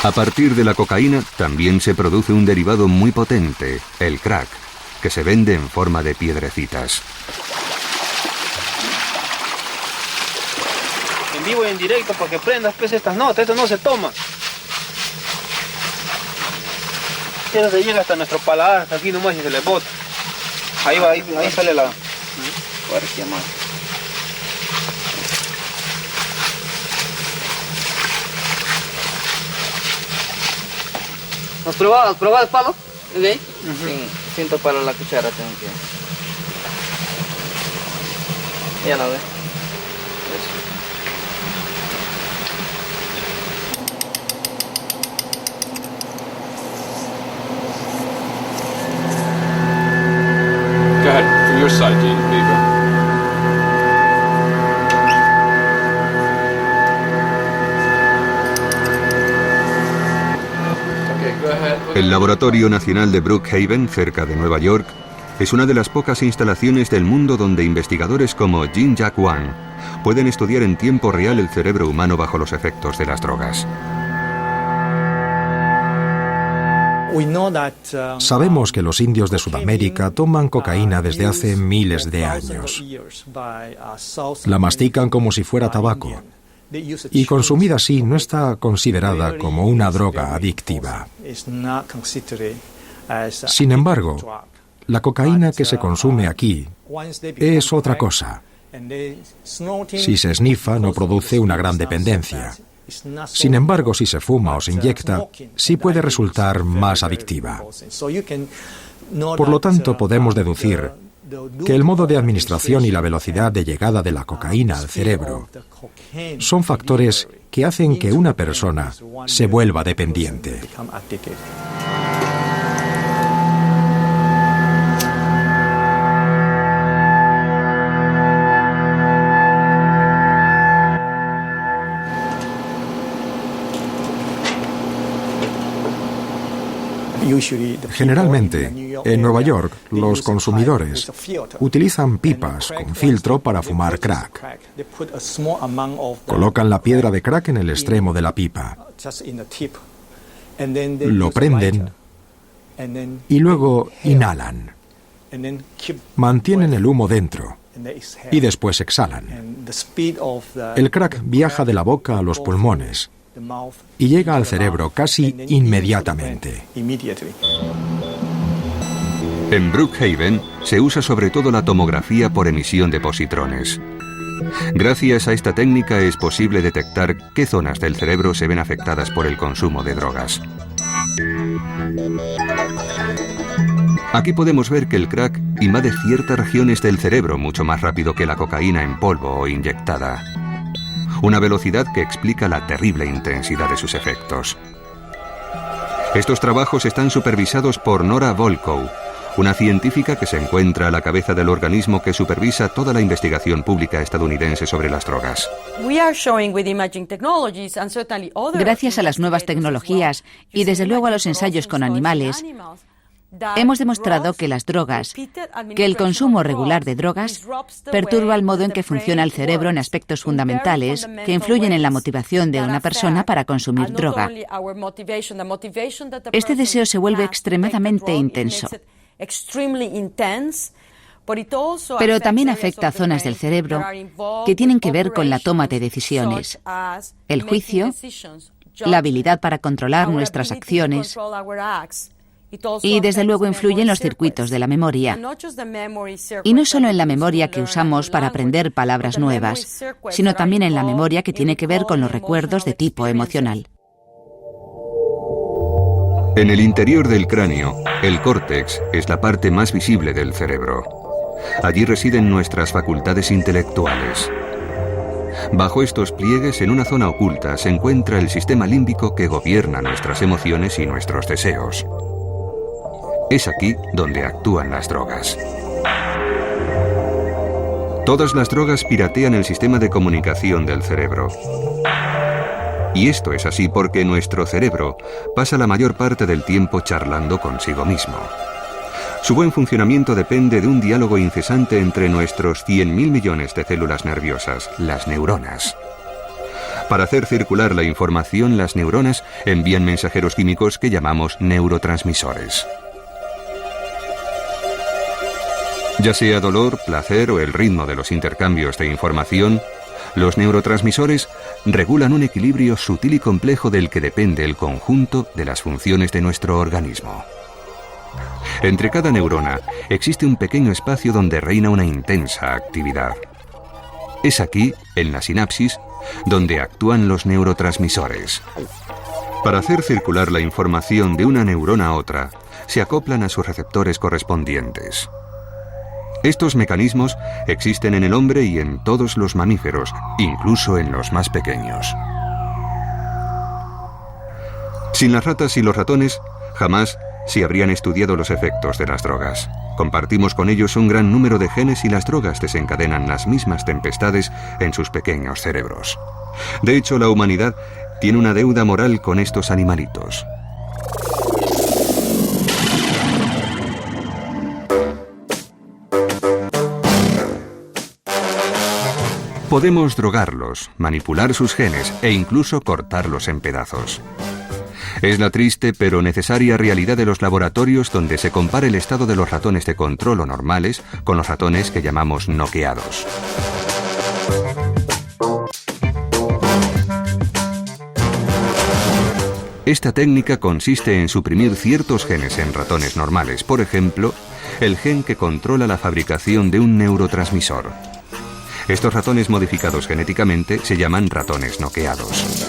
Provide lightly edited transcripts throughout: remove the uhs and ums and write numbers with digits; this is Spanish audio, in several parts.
A partir de la cocaína también se produce un derivado muy potente, el crack, que se vende en forma de piedrecitas. En vivo y en directo para que prendas pues estas notas, esto no se toma. Eso se llega hasta nuestro paladar, hasta aquí nomás y se le bota. Ahí va, ahí sale la... Cuarta más. ¿Has probado el palo? ¿Okay? Sin topar la cuchara tengo que... Ya lo ve. Go ahead, from your side, Dean. There you go. El Laboratorio Nacional de Brookhaven, cerca de Nueva York, es una de las pocas instalaciones del mundo donde investigadores como Jin-Jack Wang pueden estudiar en tiempo real el cerebro humano bajo los efectos de las drogas. Sabemos que los indios de Sudamérica toman cocaína desde hace miles de años. La mastican como si fuera tabaco. Y consumida así no está considerada como una droga adictiva. Sin embargo, la cocaína que se consume aquí es otra cosa. Si se esnifa no produce una gran dependencia. Sin embargo, si se fuma o se inyecta, sí puede resultar más adictiva. Por lo tanto, podemos deducir que el modo de administración y la velocidad de llegada de la cocaína al cerebro son factores que hacen que una persona se vuelva dependiente. Generalmente, en Nueva York, los consumidores utilizan pipas con filtro para fumar crack. Colocan la piedra de crack en el extremo de la pipa. Lo prenden y luego inhalan. Mantienen el humo dentro y después exhalan. El crack viaja de la boca a los pulmones y llega al cerebro casi inmediatamente. En Brookhaven se usa sobre todo la tomografía por emisión de positrones. Gracias a esta técnica es posible detectar qué zonas del cerebro se ven afectadas por el consumo de drogas. Aquí podemos ver que el crack invade ciertas regiones del cerebro mucho más rápido que la cocaína en polvo o inyectada. Una velocidad que explica la terrible intensidad de sus efectos. Estos trabajos están supervisados por Nora Volkow, una científica que se encuentra a la cabeza del organismo que supervisa toda la investigación pública estadounidense sobre las drogas. Gracias a las nuevas tecnologías y desde luego a los ensayos con animales, hemos demostrado que las drogas, que el consumo regular de drogas, perturba el modo en que funciona el cerebro en aspectos fundamentales que influyen en la motivación de una persona para consumir droga. Este deseo se vuelve extremadamente intenso. Pero también afecta a zonas del cerebro que tienen que ver con la toma de decisiones, el juicio, la habilidad para controlar nuestras acciones, y desde luego influye en los circuitos de la memoria. Y no solo en la memoria que usamos para aprender palabras nuevas, sino también en la memoria que tiene que ver con los recuerdos de tipo emocional. En el interior del cráneo, el córtex es la parte más visible del cerebro. Allí residen nuestras facultades intelectuales. Bajo estos pliegues, en una zona oculta, se encuentra el sistema límbico que gobierna nuestras emociones y nuestros deseos. Es aquí donde actúan las drogas. Todas las drogas piratean el sistema de comunicación del cerebro. Y esto es así porque nuestro cerebro pasa la mayor parte del tiempo charlando consigo mismo. Su buen funcionamiento depende de un diálogo incesante entre nuestros 100.000 millones de células nerviosas, las neuronas. Para hacer circular la información, las neuronas envían mensajeros químicos que llamamos neurotransmisores. Ya sea dolor, placer o el ritmo de los intercambios de información, los neurotransmisores regulan un equilibrio sutil y complejo del que depende el conjunto de las funciones de nuestro organismo. Entre cada neurona existe un pequeño espacio donde reina una intensa actividad. Es aquí, en la sinapsis, donde actúan los neurotransmisores. Para hacer circular la información de una neurona a otra, se acoplan a sus receptores correspondientes. Estos mecanismos existen en el hombre y en todos los mamíferos, incluso en los más pequeños. Sin las ratas y los ratones, jamás se habrían estudiado los efectos de las drogas. Compartimos con ellos un gran número de genes y las drogas desencadenan las mismas tempestades en sus pequeños cerebros. De hecho, la humanidad tiene una deuda moral con estos animalitos. Podemos drogarlos, manipular sus genes e incluso cortarlos en pedazos. Es la triste pero necesaria realidad de los laboratorios donde se compara el estado de los ratones de control o normales con los ratones que llamamos noqueados. Esta técnica consiste en suprimir ciertos genes en ratones normales, por ejemplo, el gen que controla la fabricación de un neurotransmisor. Estos ratones modificados genéticamente se llaman ratones noqueados.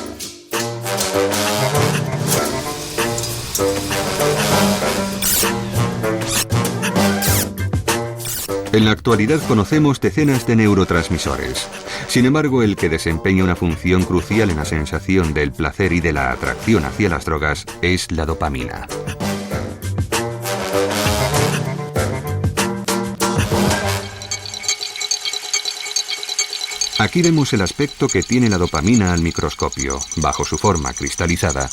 En la actualidad conocemos decenas de neurotransmisores. Sin embargo, el que desempeña una función crucial en la sensación del placer y de la atracción hacia las drogas es la dopamina. Aquí vemos el aspecto que tiene la dopamina al microscopio, bajo su forma cristalizada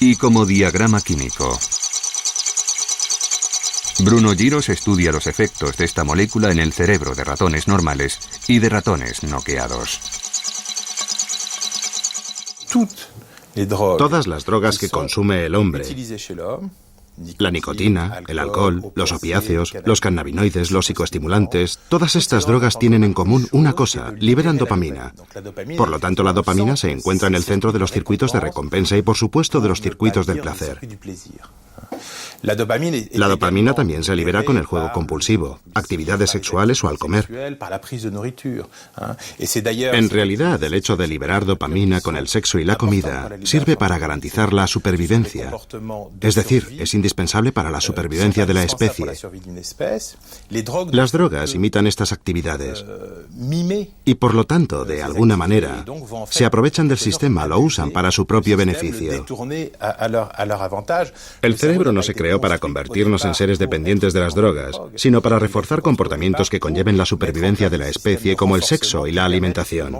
y como diagrama químico. Bruno Giros estudia los efectos de esta molécula en el cerebro de ratones normales y de ratones noqueados. Todas las drogas que consume el hombre, la nicotina, el alcohol, los opiáceos, los cannabinoides, los psicoestimulantes, todas estas drogas tienen en común una cosa: liberan dopamina. Por lo tanto, la dopamina se encuentra en el centro de los circuitos de recompensa y, por supuesto, de los circuitos del placer. La dopamina también se libera con el juego compulsivo, actividades sexuales o al comer. En realidad, el hecho de liberar dopamina con el sexo y la comida sirve para garantizar la supervivencia. Es decir, es indispensable para la supervivencia de la especie. Las drogas imitan estas actividades y, por lo tanto, de alguna manera, se aprovechan del sistema, lo usan para su propio beneficio. El cerebro no se creó para convertirnos en seres dependientes de las drogas, sino para reforzar comportamientos que conlleven la supervivencia de la especie, como el sexo y la alimentación.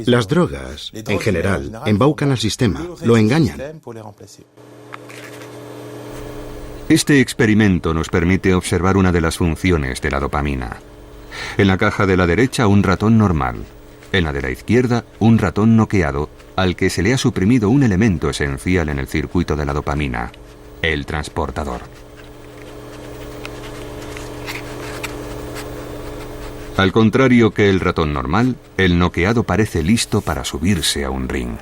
Las drogas, en general, embaucan al sistema, lo engañan. Este experimento nos permite observar una de las funciones de la dopamina. En la caja de la derecha, un ratón normal. En la de la izquierda, un ratón noqueado al que se le ha suprimido un elemento esencial en el circuito de la dopamina, el transportador. Al contrario que el ratón normal, el noqueado parece listo para subirse a un ring.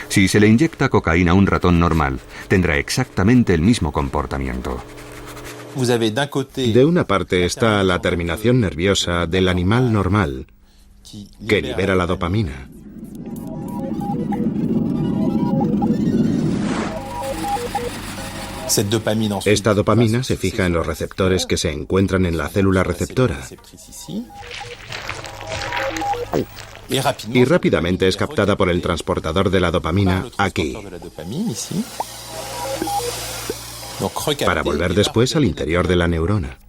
Si se le inyecta cocaína a un ratón normal, tendrá exactamente el mismo comportamiento. De una parte está la terminación nerviosa del animal normal, que libera la dopamina. Esta dopamina se fija en los receptores que se encuentran en la célula receptora y rápidamente es captada por el transportador de la dopamina aquí, para volver después al interior de la neurona.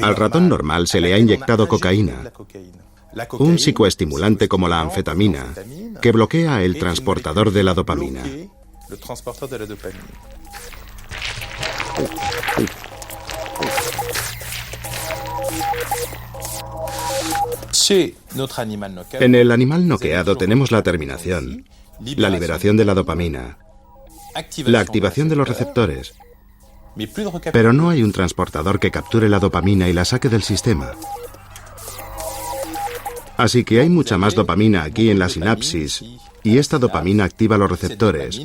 Al ratón normal se le ha inyectado cocaína, un psicoestimulante como la anfetamina, que bloquea el transportador de la dopamina. En el animal noqueado tenemos la terminación, la liberación de la dopamina, la activación de los receptores, pero no hay un transportador que capture la dopamina y la saque del sistema. Así que hay mucha más dopamina aquí en la sinapsis, y esta dopamina activa los receptores,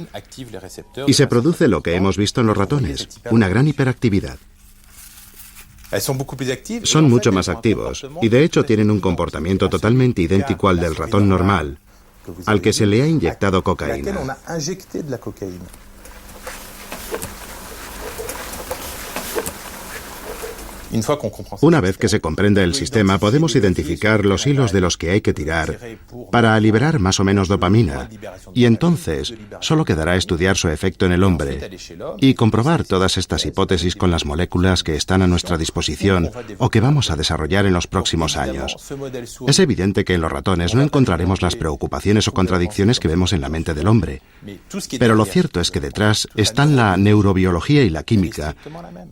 y se produce lo que hemos visto en los ratones, una gran hiperactividad. Son mucho más activos, y de hecho tienen un comportamiento totalmente idéntico al del ratón normal, al que se le ha inyectado cocaína. Una vez que se comprende el sistema, podemos identificar los hilos de los que hay que tirar para liberar más o menos dopamina, y entonces solo quedará estudiar su efecto en el hombre y comprobar todas estas hipótesis con las moléculas que están a nuestra disposición o que vamos a desarrollar en los próximos años. Es evidente que en los ratones no encontraremos las preocupaciones o contradicciones que vemos en la mente del hombre, pero lo cierto es que detrás están la neurobiología y la química,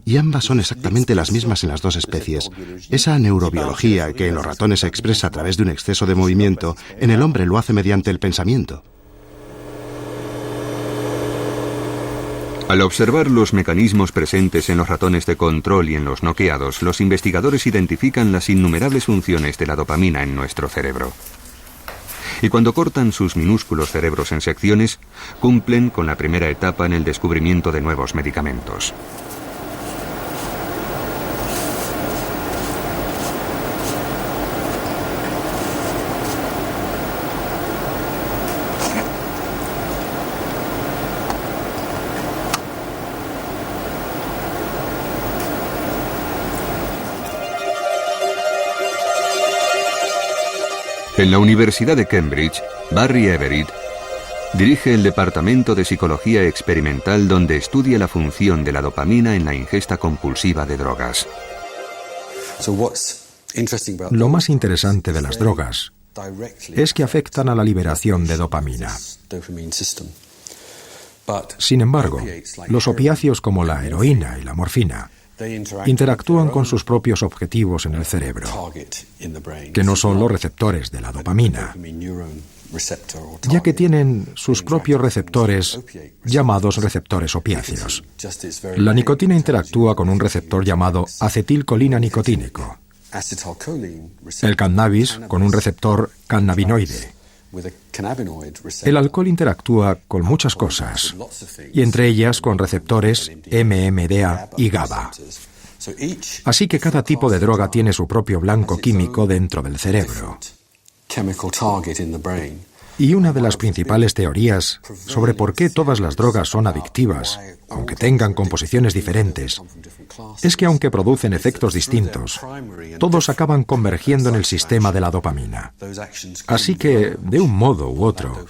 y ambas son exactamente las mismas en las dos especies. Esa neurobiología que en los ratones se expresa a través de un exceso de movimiento, en el hombre lo hace mediante el pensamiento. Al observar los mecanismos presentes en los ratones de control y en los noqueados, los investigadores identifican las innumerables funciones de la dopamina en nuestro cerebro. Y cuando cortan sus minúsculos cerebros en secciones, cumplen con la primera etapa en el descubrimiento de nuevos medicamentos. En la Universidad de Cambridge, Barry Everitt dirige el Departamento de Psicología Experimental, donde estudia la función de la dopamina en la ingesta compulsiva de drogas. Lo más interesante de las drogas es que afectan a la liberación de dopamina. Sin embargo, los opiáceos como la heroína y la morfina interactúan con sus propios objetivos en el cerebro, que no son los receptores de la dopamina, ya que tienen sus propios receptores llamados receptores opiáceos. La nicotina interactúa con un receptor llamado acetilcolina nicotínico, el cannabis con un receptor cannabinoide. El alcohol interactúa con muchas cosas, y entre ellas con receptores MMDA y GABA. Así que cada tipo de droga tiene su propio blanco químico dentro del cerebro. Y una de las principales teorías sobre por qué todas las drogas son adictivas, aunque tengan composiciones diferentes, es que aunque producen efectos distintos, todos acaban convergiendo en el sistema de la dopamina. Así que, de un modo u otro,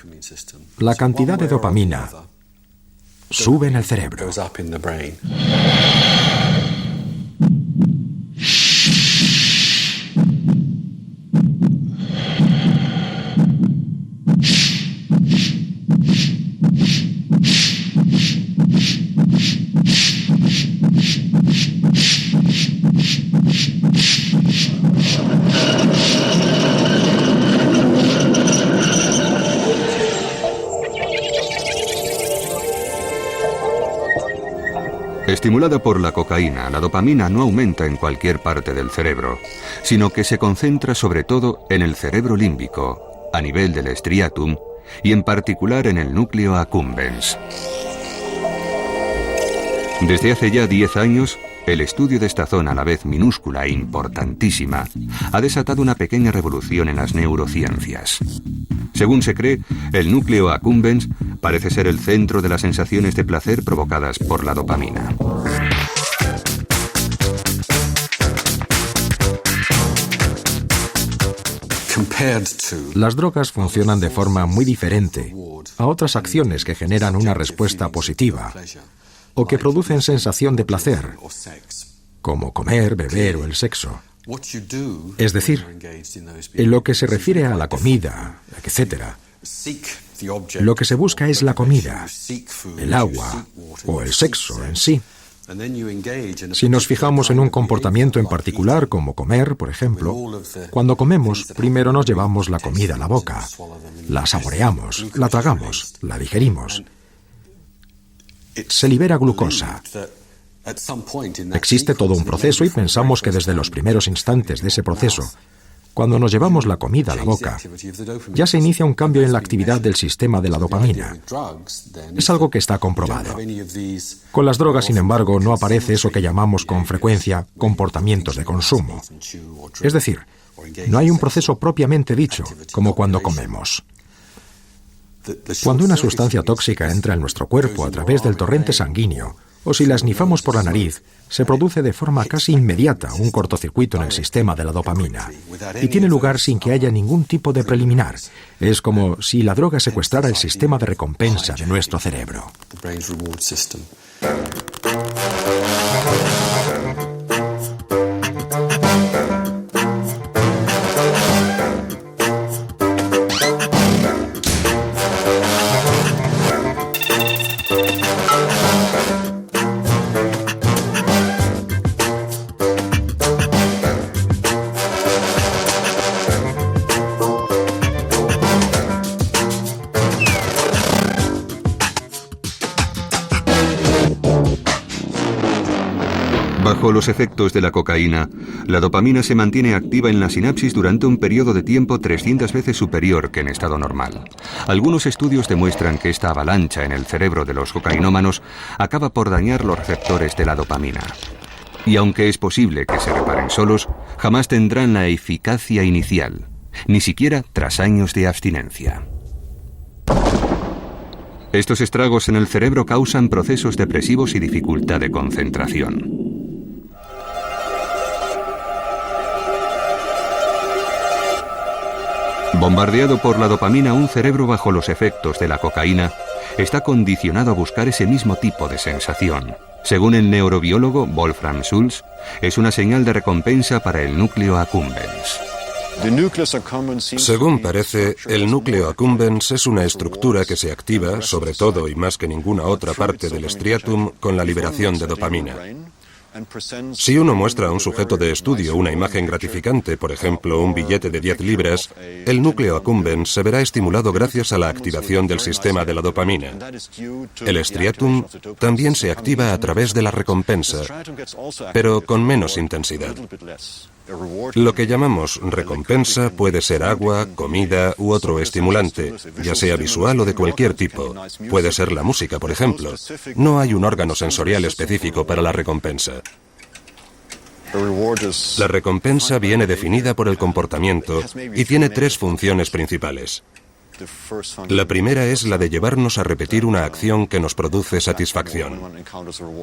la cantidad de dopamina sube en el cerebro. Estimulada por la cocaína, la dopamina no aumenta en cualquier parte del cerebro, sino que se concentra sobre todo en el cerebro límbico, a nivel del striatum, y en particular en el núcleo accumbens. Desde hace ya 10 años, el estudio de esta zona, a la vez minúscula e importantísima, ha desatado una pequeña revolución en las neurociencias. Según se cree, el núcleo accumbens parece ser el centro de las sensaciones de placer provocadas por la dopamina. Las drogas funcionan de forma muy diferente a otras acciones que generan una respuesta positiva o que producen sensación de placer, como comer, beber o el sexo. Es decir, en lo que se refiere a la comida, etc., lo que se busca es la comida, el agua o el sexo en sí. Si nos fijamos en un comportamiento en particular, como comer, por ejemplo, cuando comemos, primero nos llevamos la comida a la boca, la saboreamos, la tragamos, la digerimos. Se libera glucosa. Existe todo un proceso y pensamos que desde los primeros instantes de ese proceso, cuando nos llevamos la comida a la boca, ya se inicia un cambio en la actividad del sistema de la dopamina. Es algo que está comprobado. Con las drogas, sin embargo, no aparece eso que llamamos con frecuencia comportamientos de consumo. Es decir, no hay un proceso propiamente dicho, como cuando comemos. Cuando una sustancia tóxica entra en nuestro cuerpo a través del torrente sanguíneo, o si la esnifamos por la nariz, se produce de forma casi inmediata un cortocircuito en el sistema de la dopamina, y tiene lugar sin que haya ningún tipo de preliminar. Es como si la droga secuestrara el sistema de recompensa de nuestro cerebro. Bajo los efectos de la cocaína, la dopamina se mantiene activa en la sinapsis durante un periodo de tiempo 300 veces superior que en estado normal. Algunos estudios demuestran que esta avalancha en el cerebro de los cocainómanos acaba por dañar los receptores de la dopamina. Y aunque es posible que se reparen solos, jamás tendrán la eficacia inicial, ni siquiera tras años de abstinencia. Estos estragos en el cerebro causan procesos depresivos y dificultad de concentración. Bombardeado por la dopamina, un cerebro bajo los efectos de la cocaína está condicionado a buscar ese mismo tipo de sensación. Según el neurobiólogo Wolfram Schultz, es una señal de recompensa para el núcleo accumbens. Según parece, el núcleo accumbens es una estructura que se activa, sobre todo y más que ninguna otra parte del striatum, con la liberación de dopamina. Si uno muestra a un sujeto de estudio una imagen gratificante, por ejemplo, un billete de 10 libras, el núcleo accumbens se verá estimulado gracias a la activación del sistema de la dopamina. El striatum también se activa a través de la recompensa, pero con menos intensidad. Lo que llamamos recompensa puede ser agua, comida u otro estimulante, ya sea visual o de cualquier tipo. Puede ser la música, por ejemplo. No hay un órgano sensorial específico para la recompensa. La recompensa viene definida por el comportamiento y tiene 3 funciones principales. La primera es la de llevarnos a repetir una acción que nos produce satisfacción.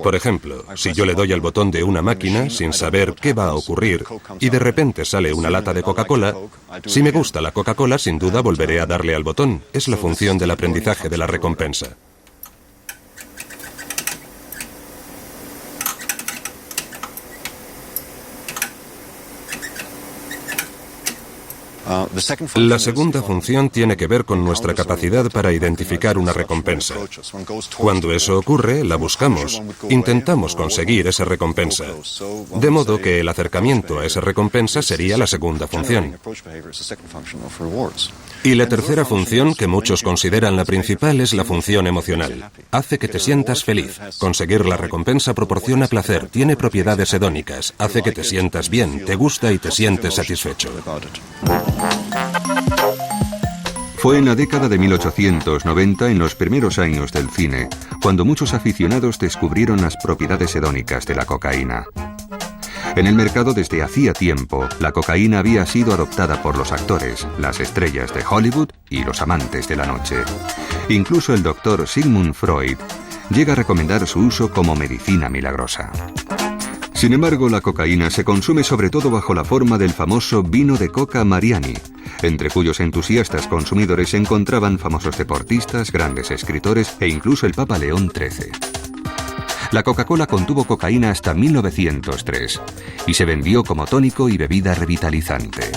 Por ejemplo, si yo le doy al botón de una máquina sin saber qué va a ocurrir y de repente sale una lata de Coca-Cola, si me gusta la Coca-Cola, sin duda volveré a darle al botón. Es la función del aprendizaje de la recompensa. La segunda función tiene que ver con nuestra capacidad para identificar una recompensa. Cuando eso ocurre, la buscamos, intentamos conseguir esa recompensa. De modo que el acercamiento a esa recompensa sería la segunda función. Y la tercera función, que muchos consideran la principal, es la función emocional. Hace que te sientas feliz. Conseguir la recompensa proporciona placer, tiene propiedades hedónicas, hace que te sientas bien, te gusta y te sientes satisfecho. Fue en la década de 1890, en los primeros años del cine, cuando muchos aficionados descubrieron las propiedades hedónicas de la cocaína. En el mercado desde hacía tiempo, la cocaína había sido adoptada por los actores, las estrellas de Hollywood y los amantes de la noche. Incluso el doctor Sigmund Freud llega a recomendar su uso como medicina milagrosa. Sin embargo, la cocaína se consume sobre todo bajo la forma del famoso vino de coca Mariani, entre cuyos entusiastas consumidores se encontraban famosos deportistas, grandes escritores e incluso el Papa León XIII. La Coca-Cola contuvo cocaína hasta 1903 y se vendió como tónico y bebida revitalizante.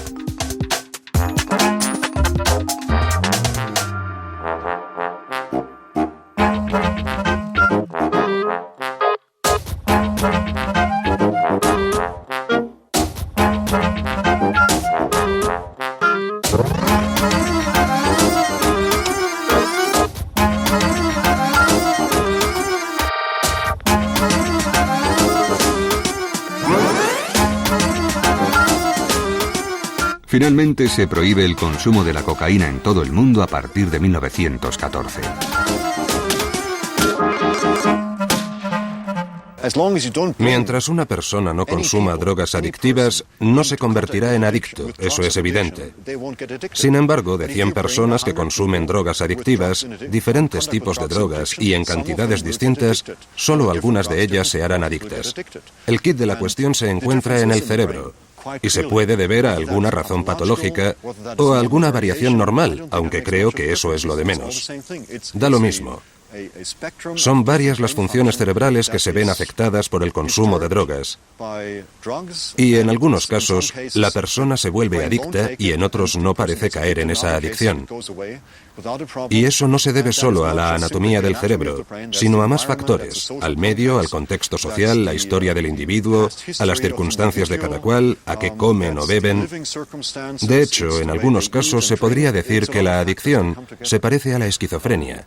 Finalmente se prohíbe el consumo de la cocaína en todo el mundo a partir de 1914. Mientras una persona no consuma drogas adictivas, no se convertirá en adicto, eso es evidente. Sin embargo, de 100 personas que consumen drogas adictivas, diferentes tipos de drogas y en cantidades distintas, solo algunas de ellas se harán adictas. El quid de la cuestión se encuentra en el cerebro, y se puede deber a alguna razón patológica o a alguna variación normal, aunque creo que eso es lo de menos. Da lo mismo. Son varias las funciones cerebrales que se ven afectadas por el consumo de drogas. Y en algunos casos, la persona se vuelve adicta y en otros no parece caer en esa adicción. Y eso no se debe solo a la anatomía del cerebro, sino a más factores, al medio, al contexto social, la historia del individuo, a las circunstancias de cada cual, a qué comen o beben. De hecho, en algunos casos se podría decir que la adicción se parece a la esquizofrenia.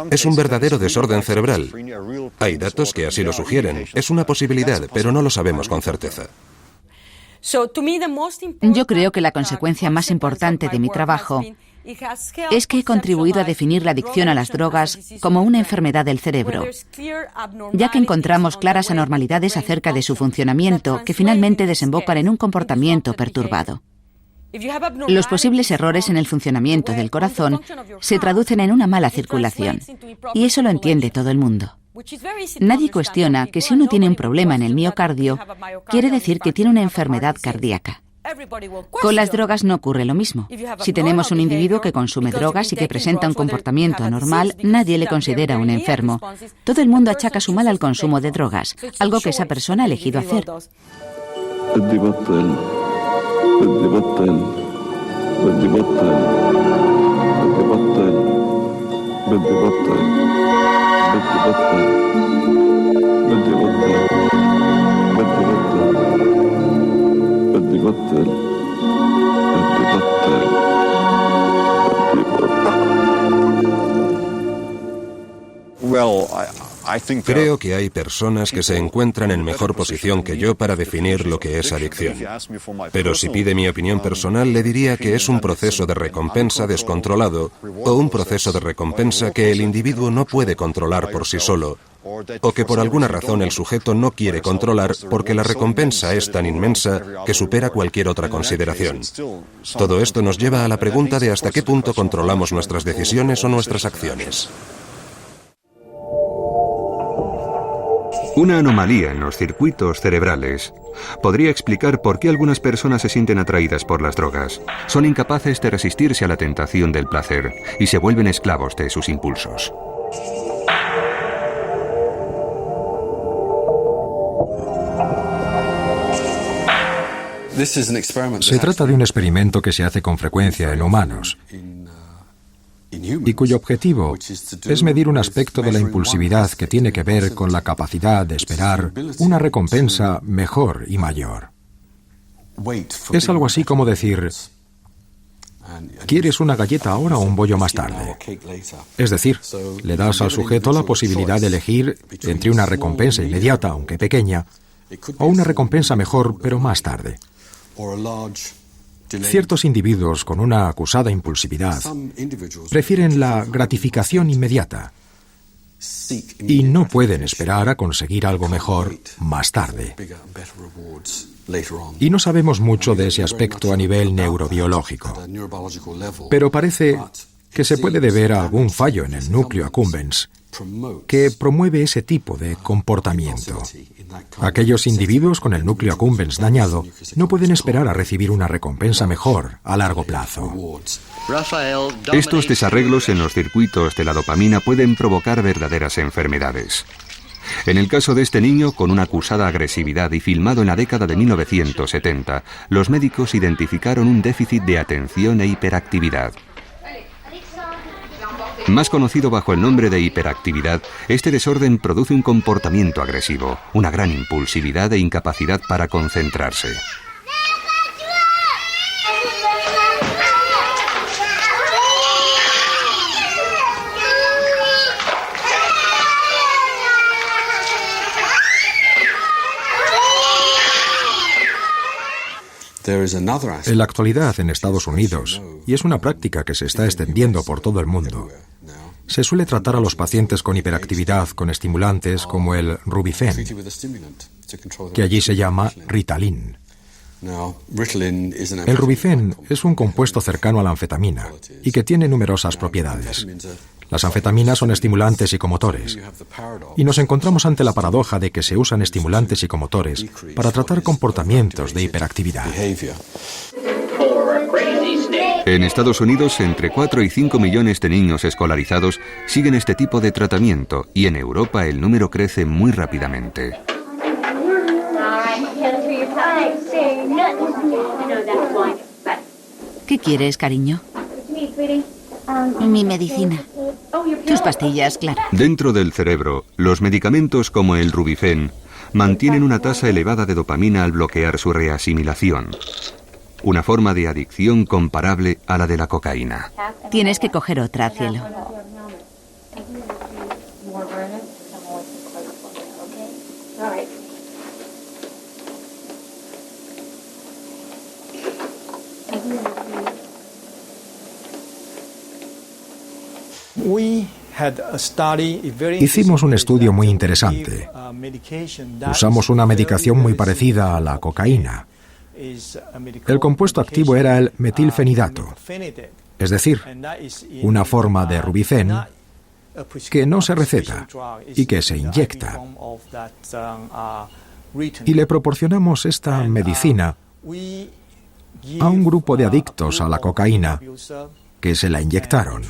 Es un verdadero desorden cerebral. Hay datos que así lo sugieren. Es una posibilidad, pero no lo sabemos con certeza. Yo creo que la consecuencia más importante de mi trabajo es que he contribuido a definir la adicción a las drogas como una enfermedad del cerebro, ya que encontramos claras anormalidades acerca de su funcionamiento que finalmente desembocan en un comportamiento perturbado. Los posibles errores en el funcionamiento del corazón se traducen en una mala circulación, y eso lo entiende todo el mundo. Nadie cuestiona que si uno tiene un problema en el miocardio, quiere decir que tiene una enfermedad cardíaca. Con las drogas no ocurre lo mismo. Si tenemos un individuo que consume drogas y que presenta un comportamiento anormal, nadie le considera un enfermo. Todo el mundo achaca su mal al consumo de drogas, algo que esa persona ha elegido hacer. بدي بطل بدي بطل بدي بطل بدي بطل بدي بطل بدي بطل بدي بطل بدي بطل بدي بطل Creo que hay personas que se encuentran en mejor posición que yo para definir lo que es adicción. Pero si pide mi opinión personal, le diría que es un proceso de recompensa descontrolado o un proceso de recompensa que el individuo no puede controlar por sí solo, o que por alguna razón el sujeto no quiere controlar porque la recompensa es tan inmensa que supera cualquier otra consideración. Todo esto nos lleva a la pregunta de hasta qué punto controlamos nuestras decisiones o nuestras acciones. Una anomalía en los circuitos cerebrales podría explicar por qué algunas personas se sienten atraídas por las drogas. Son incapaces de resistirse a la tentación del placer y se vuelven esclavos de sus impulsos. Se trata de un experimento que se hace con frecuencia en humanos y cuyo objetivo es medir un aspecto de la impulsividad que tiene que ver con la capacidad de esperar una recompensa mejor y mayor. Es algo así como decir, ¿quieres una galleta ahora o un bollo más tarde? Es decir, le das al sujeto la posibilidad de elegir entre una recompensa inmediata, aunque pequeña, o una recompensa mejor, pero más tarde. Ciertos individuos con una acusada impulsividad prefieren la gratificación inmediata y no pueden esperar a conseguir algo mejor más tarde. Y no sabemos mucho de ese aspecto a nivel neurobiológico, pero parece que se puede deber a algún fallo en el núcleo accumbens que promueve ese tipo de comportamiento. Aquellos individuos con el núcleo accumbens dañado no pueden esperar a recibir una recompensa mejor a largo plazo. Estos desarreglos en los circuitos de la dopamina pueden provocar verdaderas enfermedades. En el caso de este niño con una acusada agresividad y filmado en la década de 1970, los médicos identificaron un déficit de atención e hiperactividad. Más conocido bajo el nombre de hiperactividad, este desorden produce un comportamiento agresivo, una gran impulsividad e incapacidad para concentrarse. En la actualidad, en Estados Unidos, y es una práctica que se está extendiendo por todo el mundo, se suele tratar a los pacientes con hiperactividad con estimulantes como el Rubifen, que allí se llama Ritalin. El Rubifen es un compuesto cercano a la anfetamina y que tiene numerosas propiedades. Las anfetaminas son estimulantes psicomotores y nos encontramos ante la paradoja de que se usan estimulantes psicomotores para tratar comportamientos de hiperactividad. En Estados Unidos, entre 4 y 5 millones de niños escolarizados siguen este tipo de tratamiento y en Europa el número crece muy rápidamente. ¿Qué quieres, cariño? Mi medicina. Tus pastillas, claro. Dentro del cerebro, los medicamentos como el Rubifen mantienen una tasa elevada de dopamina al bloquear su reasimilación. Una forma de adicción comparable a la de la cocaína. Tienes que coger otra, cielo. Hicimos un estudio muy interesante. Usamos una medicación muy parecida a la cocaína. El compuesto activo era el metilfenidato, es decir, una forma de Rubifen que no se receta y que se inyecta. Y le proporcionamos esta medicina a un grupo de adictos a la cocaína que se la inyectaron.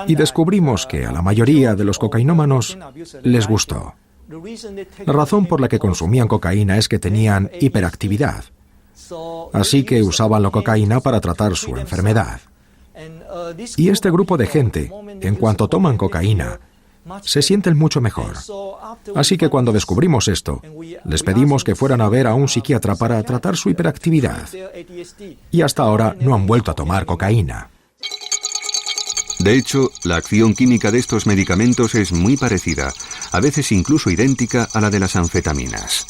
Y descubrimos que a la mayoría de los cocainómanos les gustó. La razón por la que consumían cocaína es que tenían hiperactividad, así que usaban la cocaína para tratar su enfermedad. Y este grupo de gente, en cuanto toman cocaína, se sienten mucho mejor. Así que cuando descubrimos esto, les pedimos que fueran a ver a un psiquiatra para tratar su hiperactividad. Y hasta ahora no han vuelto a tomar cocaína. De hecho, la acción química de estos medicamentos es muy parecida, a veces incluso idéntica a la de las anfetaminas.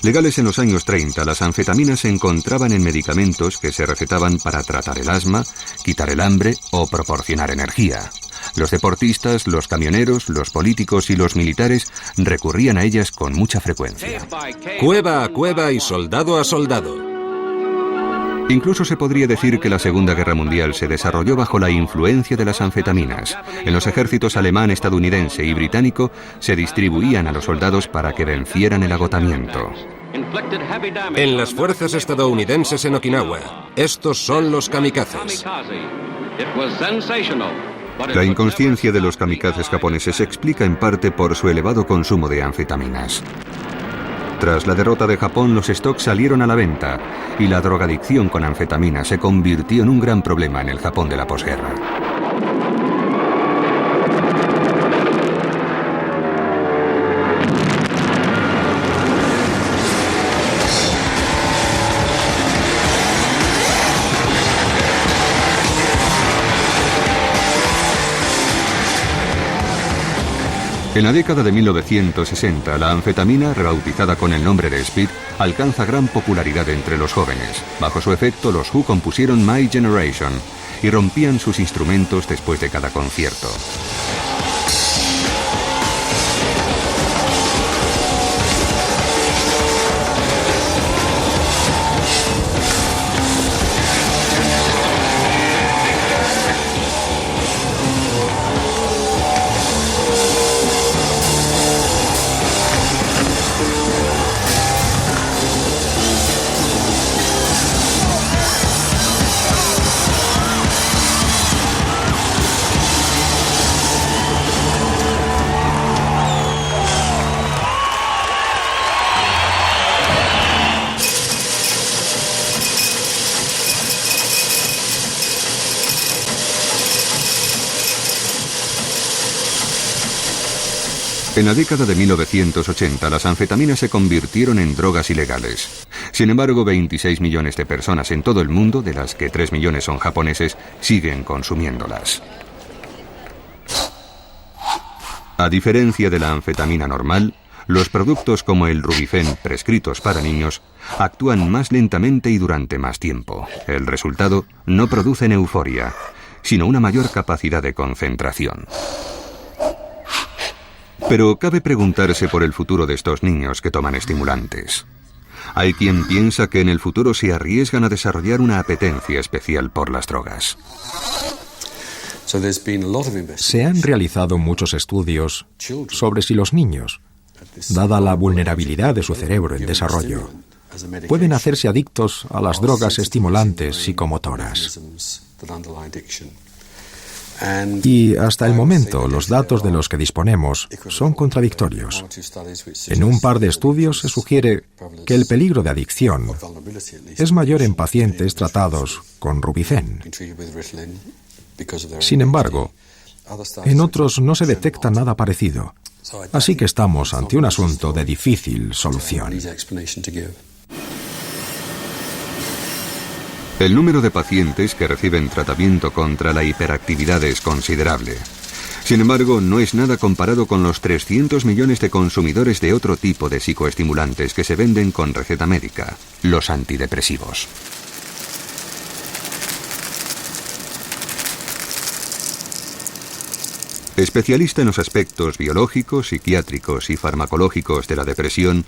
Legales en los años 30, las anfetaminas se encontraban en medicamentos que se recetaban para tratar el asma, quitar el hambre o proporcionar energía. Los deportistas, los camioneros, los políticos y los militares recurrían a ellas con mucha frecuencia. Cueva a cueva y soldado a soldado. Incluso se podría decir que la Segunda Guerra Mundial se desarrolló bajo la influencia de las anfetaminas. En los ejércitos alemán, estadounidense y británico se distribuían a los soldados para que vencieran el agotamiento. En las fuerzas estadounidenses en Okinawa, estos son los kamikazes. La inconsciencia de los kamikazes japoneses se explica en parte por su elevado consumo de anfetaminas. Tras la derrota de Japón, los stocks salieron a la venta y la drogadicción con anfetamina se convirtió en un gran problema en el Japón de la posguerra. En la década de 1960, la anfetamina, rebautizada con el nombre de Speed, alcanza gran popularidad entre los jóvenes. Bajo su efecto, los Who compusieron My Generation y rompían sus instrumentos después de cada concierto. En la década de 1980, las anfetaminas se convirtieron en drogas ilegales. Sin embargo, 26 millones de personas en todo el mundo, de las que 3 millones son japoneses, siguen consumiéndolas. A diferencia de la anfetamina normal, los productos como el Rubifen, prescritos para niños, actúan más lentamente y durante más tiempo. El resultado no producen euforia, sino una mayor capacidad de concentración. Pero cabe preguntarse por el futuro de estos niños que toman estimulantes. Hay quien piensa que en el futuro se arriesgan a desarrollar una apetencia especial por las drogas. Se han realizado muchos estudios sobre si los niños, dada la vulnerabilidad de su cerebro en desarrollo, pueden hacerse adictos a las drogas estimulantes psicomotoras. Y hasta el momento, los datos de los que disponemos son contradictorios. En un par de estudios se sugiere que el peligro de adicción es mayor en pacientes tratados con Rubifen. Sin embargo, en otros no se detecta nada parecido. Así que estamos ante un asunto de difícil solución. El número de pacientes que reciben tratamiento contra la hiperactividad es considerable. Sin embargo, no es nada comparado con los 300 millones de consumidores de otro tipo de psicoestimulantes que se venden con receta médica, los antidepresivos. Especialista en los aspectos biológicos, psiquiátricos y farmacológicos de la depresión,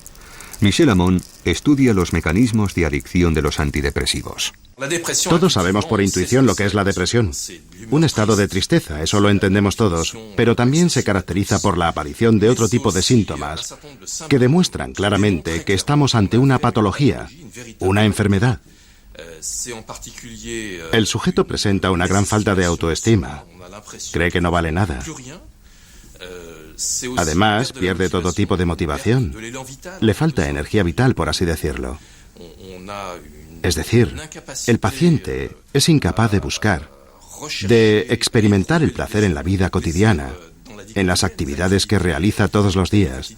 Michel Amon estudia los mecanismos de adicción de los antidepresivos. Todos sabemos por intuición lo que es la depresión. Un estado de tristeza, eso lo entendemos todos, pero también se caracteriza por la aparición de otro tipo de síntomas que demuestran claramente que estamos ante una patología, una enfermedad. El sujeto presenta una gran falta de autoestima, cree que no vale nada. Además, pierde todo tipo de motivación. Le falta energía vital, por así decirlo. Es decir, el paciente es incapaz de buscar, de experimentar el placer en la vida cotidiana, en las actividades que realiza todos los días.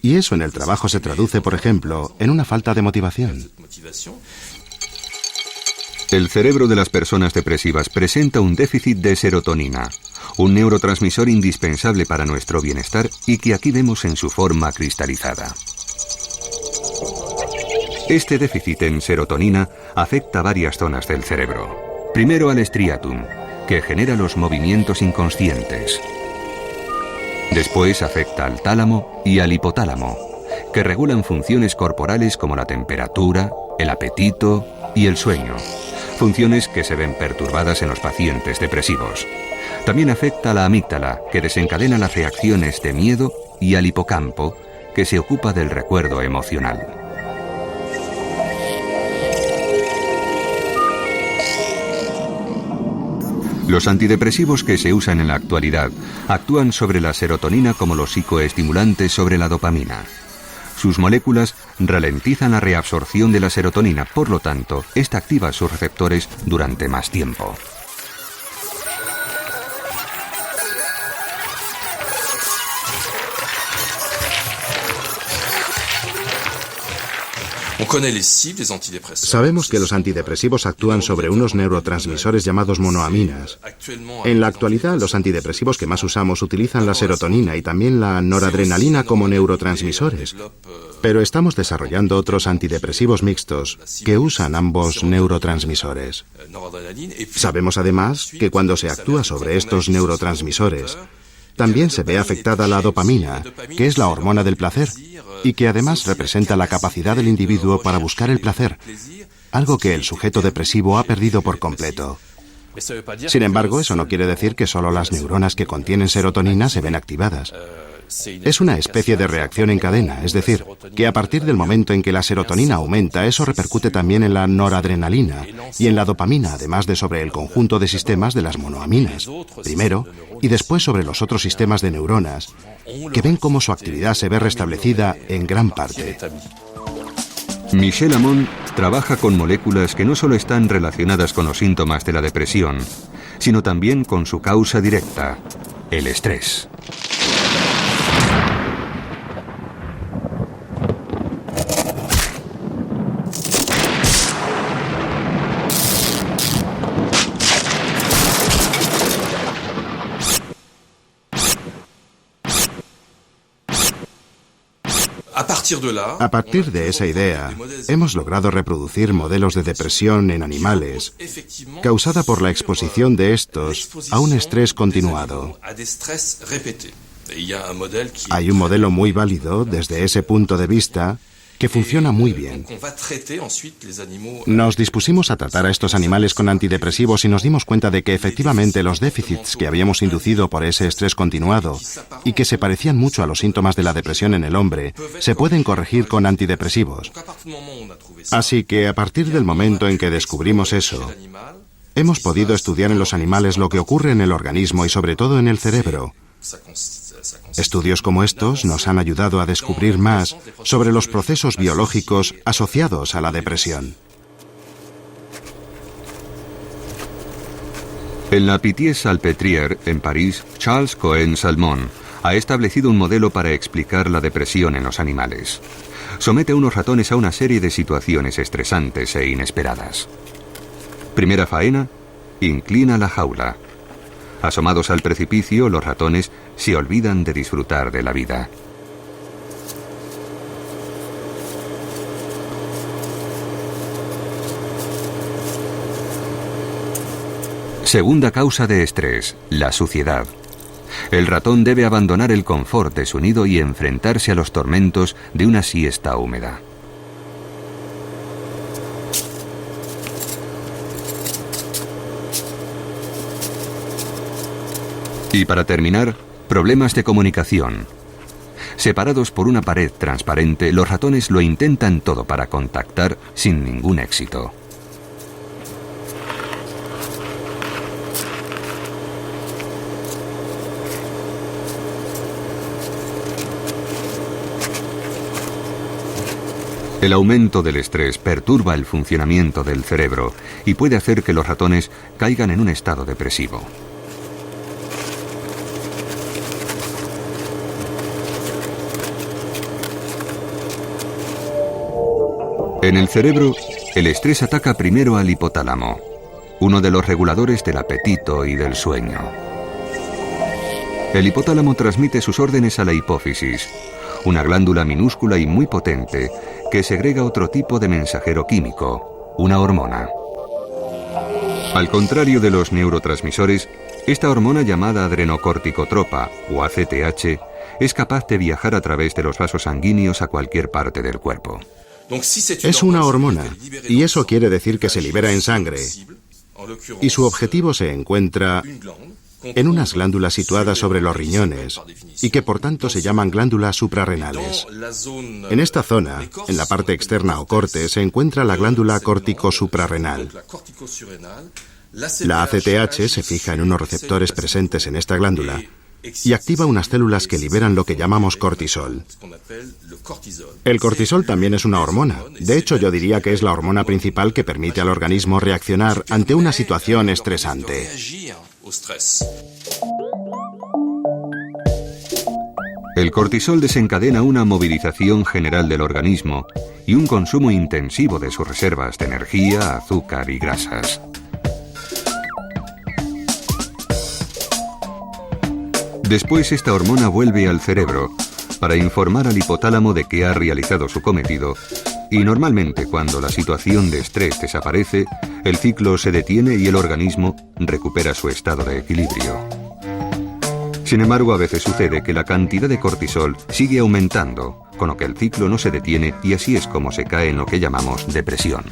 Y eso en el trabajo se traduce, por ejemplo, en una falta de motivación. El cerebro de las personas depresivas presenta un déficit de serotonina, un neurotransmisor indispensable para nuestro bienestar y que aquí vemos en su forma cristalizada. Este déficit en serotonina afecta varias zonas del cerebro. Primero al striatum, que genera los movimientos inconscientes. Después afecta al tálamo y al hipotálamo, que regulan funciones corporales como la temperatura, el apetito y el sueño. Funciones que se ven perturbadas en los pacientes depresivos. También afecta a la amígdala, que desencadena las reacciones de miedo, y al hipocampo, que se ocupa del recuerdo emocional. Los antidepresivos que se usan en la actualidad actúan sobre la serotonina como los psicoestimulantes sobre la dopamina. Sus moléculas ralentizan la reabsorción de la serotonina, por lo tanto, esta activa sus receptores durante más tiempo. Sabemos que los antidepresivos actúan sobre unos neurotransmisores llamados monoaminas. En la actualidad, los antidepresivos que más usamos utilizan la serotonina y también la noradrenalina como neurotransmisores. Pero estamos desarrollando otros antidepresivos mixtos que usan ambos neurotransmisores. Sabemos además que cuando se actúa sobre estos neurotransmisores, también se ve afectada la dopamina, que es la hormona del placer, y que además representa la capacidad del individuo para buscar el placer, algo que el sujeto depresivo ha perdido por completo. Sin embargo, eso no quiere decir que solo las neuronas que contienen serotonina se ven activadas. Es una especie de reacción en cadena, es decir, que a partir del momento en que la serotonina aumenta, eso repercute también en la noradrenalina y en la dopamina, además de sobre el conjunto de sistemas de las monoaminas, primero, y después sobre los otros sistemas de neuronas, que ven cómo su actividad se ve restablecida en gran parte. Michel Amon trabaja con moléculas que no solo están relacionadas con los síntomas de la depresión, sino también con su causa directa, el estrés. A partir de esa idea, hemos logrado reproducir modelos de depresión en animales causada por la exposición de estos a un estrés continuado. Hay un modelo muy válido desde ese punto de vista que funciona muy bien. Nos dispusimos a tratar a estos animales con antidepresivos y nos dimos cuenta de que efectivamente los déficits que habíamos inducido por ese estrés continuado y que se parecían mucho a los síntomas de la depresión en el hombre, se pueden corregir con antidepresivos. Así que a partir del momento en que descubrimos eso, hemos podido estudiar en los animales lo que ocurre en el organismo y sobre todo en el cerebro. Estudios como estos nos han ayudado a descubrir más sobre los procesos biológicos asociados a la depresión. En la Pitié-Salpêtrière, en París, Charles Cohen-Salmon ha establecido un modelo para explicar la depresión en los animales. Somete a unos ratones a una serie de situaciones estresantes e inesperadas. Primera faena, inclina la jaula. Asomados al precipicio, los ratones se olvidan de disfrutar de la vida. Segunda causa de estrés, la suciedad. El ratón debe abandonar el confort de su nido y enfrentarse a los tormentos de una siesta húmeda. Y para terminar, problemas de comunicación. Separados por una pared transparente, los ratones lo intentan todo para contactar sin ningún éxito. El aumento del estrés perturba el funcionamiento del cerebro y puede hacer que los ratones caigan en un estado depresivo. En el cerebro, el estrés ataca primero al hipotálamo, uno de los reguladores del apetito y del sueño. El hipotálamo transmite sus órdenes a la hipófisis, una glándula minúscula y muy potente que segrega otro tipo de mensajero químico, una hormona. Al contrario de los neurotransmisores, esta hormona llamada adrenocorticotropa o ACTH es capaz de viajar a través de los vasos sanguíneos a cualquier parte del cuerpo. Es una hormona, y eso quiere decir que se libera en sangre, y su objetivo se encuentra en unas glándulas situadas sobre los riñones, y que por tanto se llaman glándulas suprarrenales. En esta zona, en la parte externa o corte, se encuentra la glándula córtico-suprarrenal. La ACTH se fija en unos receptores presentes en esta glándula, y activa unas células que liberan lo que llamamos cortisol. El cortisol también es una hormona. De hecho, yo diría que es la hormona principal que permite al organismo reaccionar ante una situación estresante. El cortisol desencadena una movilización general del organismo y un consumo intensivo de sus reservas de energía, azúcar y grasas. Después esta hormona vuelve al cerebro para informar al hipotálamo de que ha realizado su cometido y normalmente cuando la situación de estrés desaparece, el ciclo se detiene y el organismo recupera su estado de equilibrio. Sin embargo, a veces sucede que la cantidad de cortisol sigue aumentando, con lo que el ciclo no se detiene y así es como se cae en lo que llamamos depresión.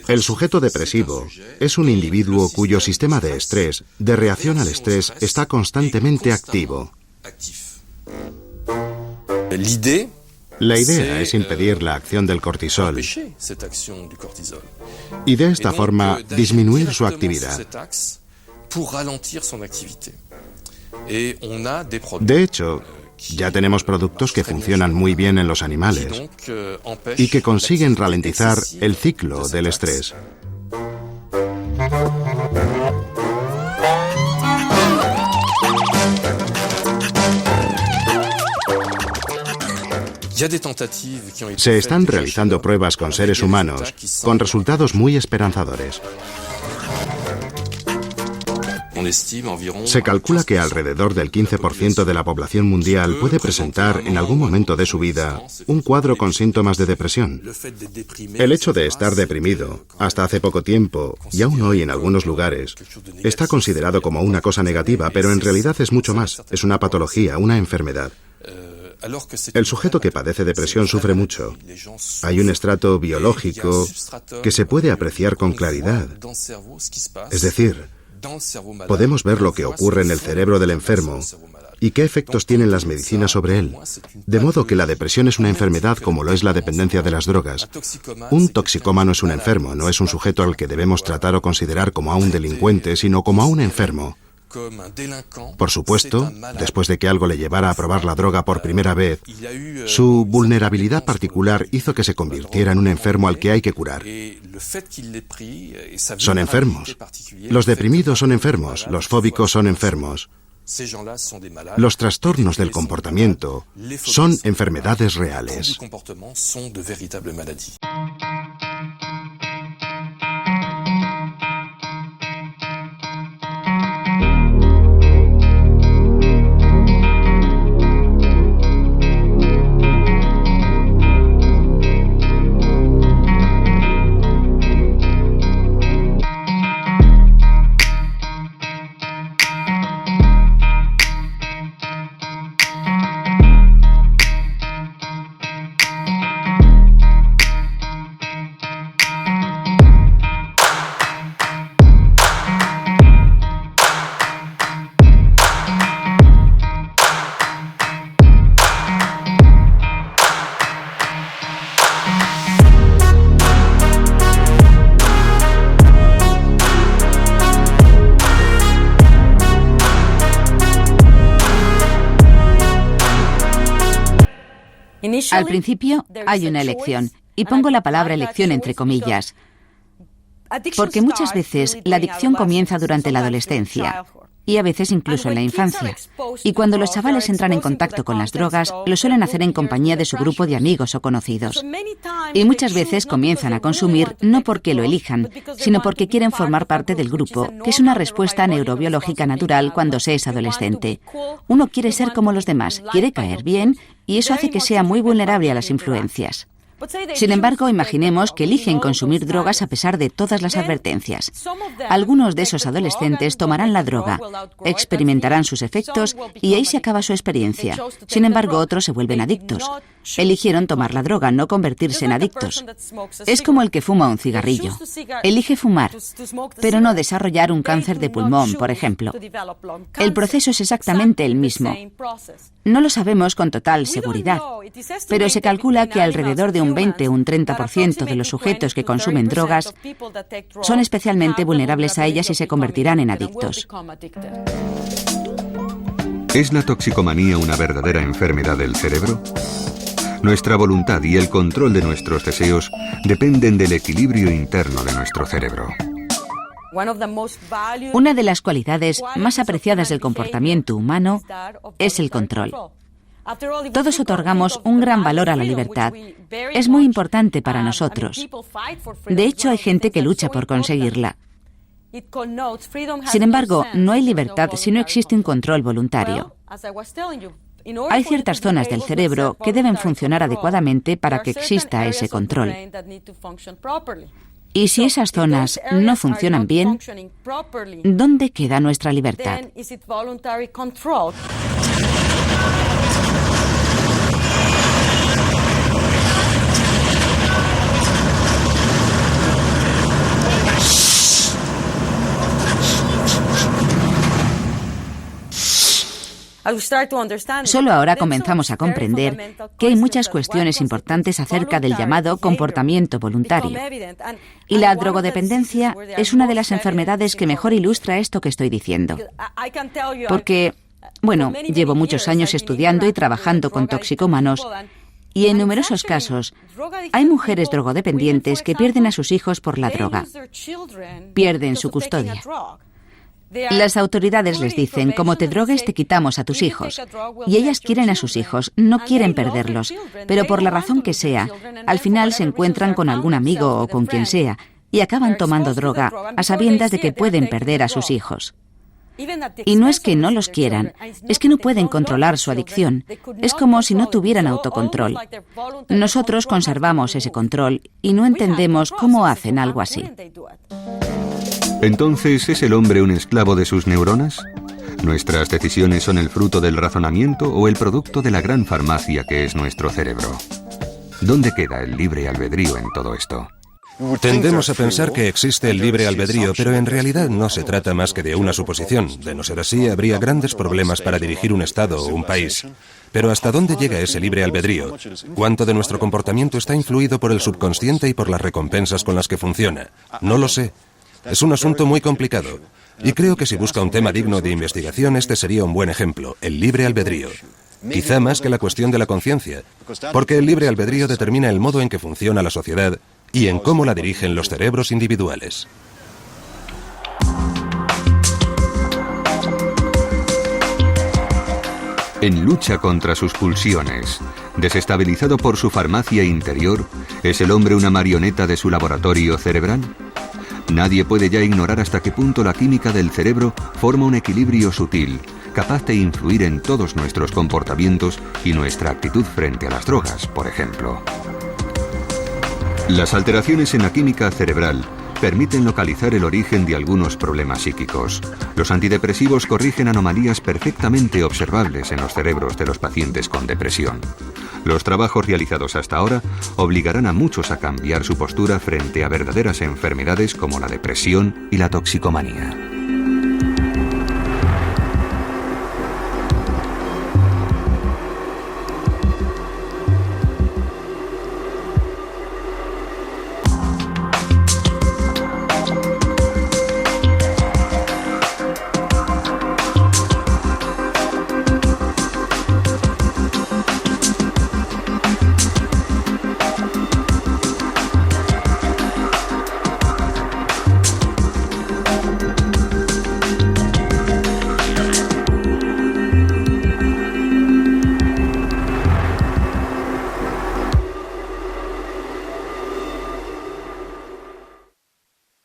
El sujeto depresivo es un individuo cuyo sistema de estrés, de reacción al estrés, está constantemente activo. La idea es impedir la acción del cortisol y de esta forma disminuir su actividad. De hecho, ya tenemos productos que funcionan muy bien en los animales y que consiguen ralentizar el ciclo del estrés. Se están realizando pruebas con seres humanos con resultados muy esperanzadores. Se calcula que alrededor del 15% de la población mundial puede presentar en algún momento de su vida un cuadro con síntomas de depresión. El hecho de estar deprimido, hasta hace poco tiempo, y aún hoy en algunos lugares, está considerado como una cosa negativa, pero en realidad es mucho más. Es una patología, una enfermedad. El sujeto que padece depresión sufre mucho. Hay un estrato biológico que se puede apreciar con claridad. Es decir, podemos ver lo que ocurre en el cerebro del enfermo y qué efectos tienen las medicinas sobre él. De modo que la depresión es una enfermedad como lo es la dependencia de las drogas. Un toxicómano es un enfermo, no es un sujeto al que debemos tratar o considerar como a un delincuente, sino como a un enfermo. Por supuesto, después de que algo le llevara a probar la droga por primera vez, su vulnerabilidad particular hizo que se convirtiera en un enfermo al que hay que curar. Son enfermos. Los deprimidos son enfermos, los fóbicos son enfermos. Los trastornos del comportamiento son enfermedades reales. Al principio hay una elección, y pongo la palabra elección entre comillas, porque muchas veces la adicción comienza durante la adolescencia y a veces incluso en la infancia. Y cuando los chavales entran en contacto con las drogas, lo suelen hacer en compañía de su grupo de amigos o conocidos. Y muchas veces comienzan a consumir no porque lo elijan, sino porque quieren formar parte del grupo, que es una respuesta neurobiológica natural cuando se es adolescente. Uno quiere ser como los demás, quiere caer bien, y eso hace que sea muy vulnerable a las influencias. Sin embargo, imaginemos que eligen consumir drogas a pesar de todas las advertencias. Algunos de esos adolescentes tomarán la droga, experimentarán sus efectos y ahí se acaba su experiencia. Sin embargo, otros se vuelven adictos. Eligieron tomar la droga, no convertirse en adictos. Es como el que fuma un cigarrillo. Elige fumar, pero no desarrollar un cáncer de pulmón, por ejemplo. El proceso es exactamente el mismo. No lo sabemos con total seguridad, pero se calcula que alrededor de un 20 o un 30% de los sujetos que consumen drogas son especialmente vulnerables a ellas y se convertirán en adictos. ¿Es la toxicomanía una verdadera enfermedad del cerebro? Nuestra voluntad y el control de nuestros deseos dependen del equilibrio interno de nuestro cerebro. Una de las cualidades más apreciadas del comportamiento humano es el control. Todos otorgamos un gran valor a la libertad. Es muy importante para nosotros. De hecho, hay gente que lucha por conseguirla. Sin embargo, no hay libertad si no existe un control voluntario. Hay ciertas zonas del cerebro que deben funcionar adecuadamente para que exista ese control. Y si esas zonas no funcionan bien, ¿dónde queda nuestra libertad? Solo ahora comenzamos a comprender que hay muchas cuestiones importantes acerca del llamado comportamiento voluntario. Y la drogodependencia es una de las enfermedades que mejor ilustra esto que estoy diciendo. Porque, llevo muchos años estudiando y trabajando con toxicómanos, y en numerosos casos hay mujeres drogodependientes que pierden a sus hijos por la droga. Pierden su custodia. Las autoridades les dicen, como te drogues te quitamos a tus hijos. Y ellas quieren a sus hijos, no quieren perderlos. Pero por la razón que sea, al final se encuentran con algún amigo o con quien sea y acaban tomando droga a sabiendas de que pueden perder a sus hijos. Y no es que no los quieran, es que no pueden controlar su adicción. Es como si no tuvieran autocontrol. Nosotros conservamos ese control y no entendemos cómo hacen algo así. Entonces, ¿es el hombre un esclavo de sus neuronas? ¿Nuestras decisiones son el fruto del razonamiento o el producto de la gran farmacia que es nuestro cerebro? ¿Dónde queda el libre albedrío en todo esto? Tendemos a pensar que existe el libre albedrío, pero en realidad no se trata más que de una suposición. De no ser así, habría grandes problemas para dirigir un Estado o un país. Pero ¿hasta dónde llega ese libre albedrío? ¿Cuánto de nuestro comportamiento está influido por el subconsciente y por las recompensas con las que funciona? No lo sé. Es un asunto muy complicado. Y creo que si busca un tema digno de investigación, este sería un buen ejemplo, el libre albedrío. Quizá más que la cuestión de la conciencia, porque el libre albedrío determina el modo en que funciona la sociedad y en cómo la dirigen los cerebros individuales. En lucha contra sus pulsiones, desestabilizado por su farmacia interior, ¿es el hombre una marioneta de su laboratorio cerebral? Nadie puede ya ignorar hasta qué punto la química del cerebro forma un equilibrio sutil, capaz de influir en todos nuestros comportamientos y nuestra actitud frente a las drogas, por ejemplo. Las alteraciones en la química cerebral permiten localizar el origen de algunos problemas psíquicos. Los antidepresivos corrigen anomalías perfectamente observables en los cerebros de los pacientes con depresión. Los trabajos realizados hasta ahora obligarán a muchos a cambiar su postura frente a verdaderas enfermedades como la depresión y la toxicomanía.